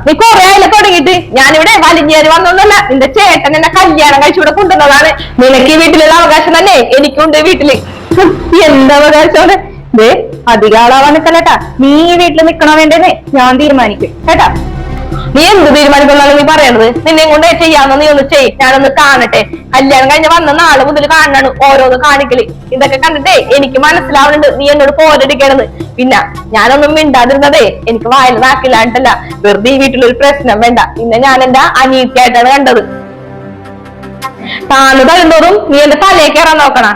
നീ കുറെ ആയില്ല തുടങ്ങിയിട്ട്. ഞാനിവിടെ വലിഞ്ഞേറി വന്നൊന്നുമല്ല, നിന്റെ ചേട്ടൻ എന്നെ കല്യാണം കഴിച്ചിവിടെ കൊണ്ടുവന്നതാണ്. നിനക്ക് ഈ വീട്ടിലുള്ള അവകാശം തന്നെ എനിക്കുണ്ട് വീട്ടില്. എന്താ അവകാശം? ദേ അധികം ആളാവാൻ നിൽക്കല്ലേട്ടാ. നീ ഈ വീട്ടിൽ നിക്കണോ വേണ്ടേന്ന് ഞാൻ തീരുമാനിക്കും കേട്ടാ. നീ എന്ത് തീരുമാനിക്കുന്നാണ് നീ പറയണത്? നിന്നെ കൊണ്ട് ചെയ്യാന്ന് നീ ഒന്ന് ചെയ്, ഞാനൊന്ന് കാണട്ടെ. കല്യാണം കഴിഞ്ഞ വന്ന നാളെ മുതൽ കാണാണ് ഓരോന്ന് കാണിക്കല്. ഇതൊക്കെ കണ്ടിട്ടേ എനിക്ക് മനസ്സിലാവുന്നുണ്ട് നീ എന്നോട് പോരടിക്കണത്. പിന്നെ ഞാനൊന്നും മിണ്ടാതിരുന്നതേ എനിക്ക് വായിൽ നാക്കില്ലാണ്ടല്ല. വെറുതെ ഈ വീട്ടിലൊരു പ്രശ്നം വേണ്ട. പിന്നെ ഞാൻ എന്റെ അനിയത്തിയായിട്ടാണ് കണ്ടത്. താന്ന് തരുന്നതും നീ എന്റെ തലയെ കയറാൻ നോക്കണ.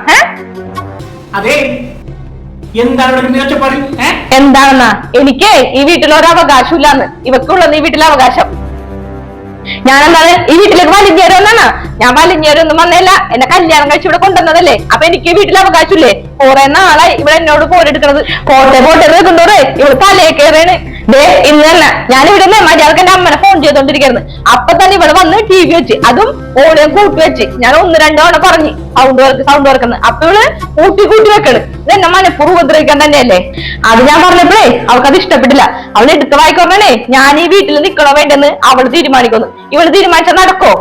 എന്താണെന്നാ എനിക്ക് ഈ വീട്ടിലൊരു അവകാശം ഇല്ലാന്ന്. ഇവക്കുള്ളത് ഈ വീട്ടിലെ അവകാശം. ഞാനെന്താണ് ഈ വീട്ടിലേക്ക് വലിഞ്ഞേരുന്നാണ്? ഞാൻ വലിഞ്ഞേരൊന്നും വന്നല്ല, എന്നെ കല്യാണം കഴിച്ച് ഇവിടെ കൊണ്ടുവന്നതല്ലേ. അപ്പൊ എനിക്ക് വീട്ടിലെ അവകാശമില്ലേ? കുറെ നാളായി ഇവിടെ എന്നോട് പോരെടുക്കണത്. പോട്ടെ വെക്കുന്തോറേ ഇവിടെ തലയെ കയറാണ്. ദേ ഇന്നല്ല ഞാനിവിടെ മര്യാദക്ക് എന്റെ അമ്മനെ ഫോൺ ചെയ്തോണ്ടിരിക്കുന്നത്. അപ്പൊ തന്നെ ഇവിടെ വന്ന് ടി വി വെച്ച്, അതും ഓടിയും കൂട്ടി വെച്ച്. ഞാൻ 1-2 തവണ പറഞ്ഞ് സൗണ്ട് വർക്കുന്നത്. അപ്പൊ ഇവിടെ കൂട്ടി വെക്കണ്. ഇതെന്നെ മനഃപൂർവ്വം ഉപദ്രവിക്കാൻ തന്നെയല്ലേ. അത് ഞാൻ പറഞ്ഞപ്പോഴേ അവൾക്കത് ഇഷ്ടപ്പെട്ടില്ല. അവൾ എടുത്ത് വായിക്കൊണ്ടേ ഞാൻ ഈ വീട്ടിൽ നിൽക്കണോ വേണ്ടെന്ന് അവള് തീരുമാനിക്കുന്നു. ഇവള് തീരുമാനിച്ചാൽ നടക്കോ?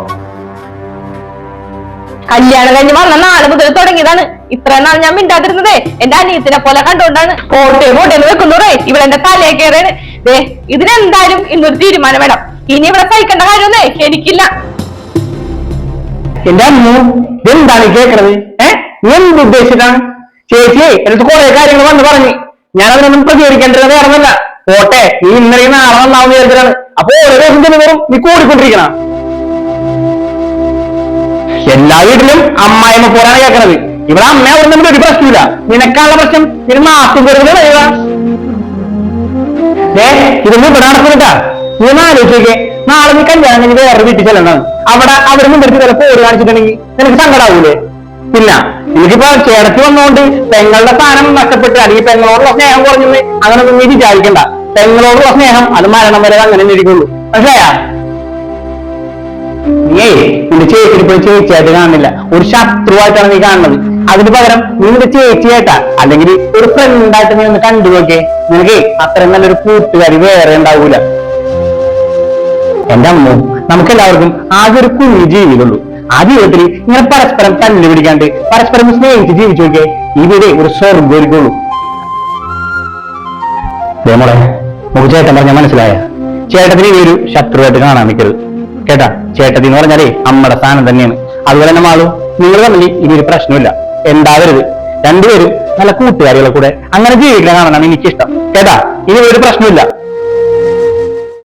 കല്യാണം കഴിഞ്ഞ് വന്ന നാളെ മുതൽ തുടങ്ങിയതാണ്. ഇത്രയും നാൾ ഞാൻ മിണ്ടാതിരുന്നതേ എന്റെ അനിയത്തിനെ പോലെ കണ്ടുകൊണ്ടാണ്. പോട്ടേന്ന് വെക്കുന്നൂറേ ഇവിടെ എന്റെ തലയെ കയറാണ്. ദേ ഇതിനെന്തായാലും ഇന്നൊരു തീരുമാനം വേണം. ഇനി ഇവിടെ സഹിക്കേണ്ട കാര്യമൊന്നേ എനിക്കില്ല. എന്റെ അമ്മ എന്താണ് കേൾക്കണത്? എന്ത് ഉദ്ദേശിച്ചിട്ടാണ്? ചേച്ചി എനിക്ക് കുറെ കാര്യങ്ങൾ വന്ന് പറഞ്ഞു. ഞാൻ അതിനൊന്നും പ്രതികരിക്കേണ്ടത് വേറൊന്നല്ല. പോട്ടെ നീ ഇന്നലെ നാളെ വന്നാവുന്ന വിചാരിച്ചിട്ടാണ്. അപ്പൊ ഓരോ ദിവസം ചെല്ലുന്നവരും നീ കൂടിക്കൊണ്ടിരിക്കണം. എല്ലാ വീട്ടിലും അമ്മായിമ്മ പോലാണ് കേൾക്കണത്. ഇവിടെ അമ്മ അവിടെ നമ്മൾ ഒരു പ്രശ്നമില്ല. നിനക്കാനുള്ള പ്രശ്നം ഇതിന് നാട്ടും കയറുന്നത് കഴിയുക. ഇതൊന്നും ഇവിടെ നടക്കുന്നില്ല. നീ ഒന്ന് ആലോചിച്ചേ, നാളെ നീ കല്യാണം കഴിഞ്ഞ് വേറെ വീട്ടിൽ ചെല്ലണം. അവിടെ മുൻപെടുത്ത് ചില പോര് കാണിച്ചിട്ടുണ്ടെങ്കിൽ നിനക്ക് സങ്കടാവൂലേ? പിന്നെ എനിക്കിപ്പോ ചേർത്ത് വന്നുകൊണ്ട് പെങ്ങളുടെ സ്ഥാനം നഷ്ടപ്പെട്ട് അല്ലെങ്കിൽ പെങ്ങളോടുള്ള സ്നേഹം കുറഞ്ഞെന്ന് അങ്ങനെ ഒന്നും നീ വിചാരിക്കണ്ട. പെങ്ങളോടുള്ള സ്നേഹം അത് മരണം വരെ അങ്ങനെ ഇരിക്കുള്ളൂ. മനസ്സിലായാ? നീ നിന്റെ ചേച്ചിനെ പോയി ചേച്ചിയായിട്ട് കാണുന്നില്ല, ഒരു ശത്രുവായിട്ടാണ് നീ കാണുന്നത്. അതിന് പകരം നീ നിന്റെ ചേച്ചിയായിട്ടാ അല്ലെങ്കിൽ ഒരു ഫ്രണ്ടായിട്ട് നീ ഒന്ന് കണ്ടുപോക്കെ. നിനക്ക് അത്രയും നല്ലൊരു കൂട്ടുകാരി വേറെ ഉണ്ടാവൂല. എന്റെ അമ്മ നമുക്കെല്ലാവർക്കും ആകെ ഒരു കുഞ്ഞു ജീവിതമുള്ളൂ. ആ ജീവിതത്തിൽ ഇങ്ങനെ പരസ്പരം തല്ല് പിടിക്കാണ്ട് പരസ്പരം സ്നേഹിച്ച് ജീവിച്ചു നോക്കിയേ ഈ വീട് ഒരു സ്വർഗ്ഗം ഒരുക്കുള്ളൂ. മോളെ നമുക്ക് ചേട്ടൻ പറഞ്ഞ മനസ്സിലായ? ചേട്ടത്തിന് ഈ ഒരു ശത്രുവായിട്ട് കാണാൻ നിൽക്കരുത് കേട്ടാ. ചേട്ടത്തി എന്ന് പറഞ്ഞാലേ അമ്മയുടെ സ്ഥാനം തന്നെയാണ്. അതുപോലെ തന്നെ മാളും നിങ്ങൾ തമ്മിൽ ഇനി ഒരു പ്രശ്നമില്ല. എന്താവരുത്. രണ്ടുപേരും നല്ല കൂട്ടുകാരികളെ കൂടെ അങ്ങനെ ജീവിക്കാൻ കാണാനാണ് എനിക്കിഷ്ടം കേട്ടാ. ഇനി ഒരു പ്രശ്നമില്ല.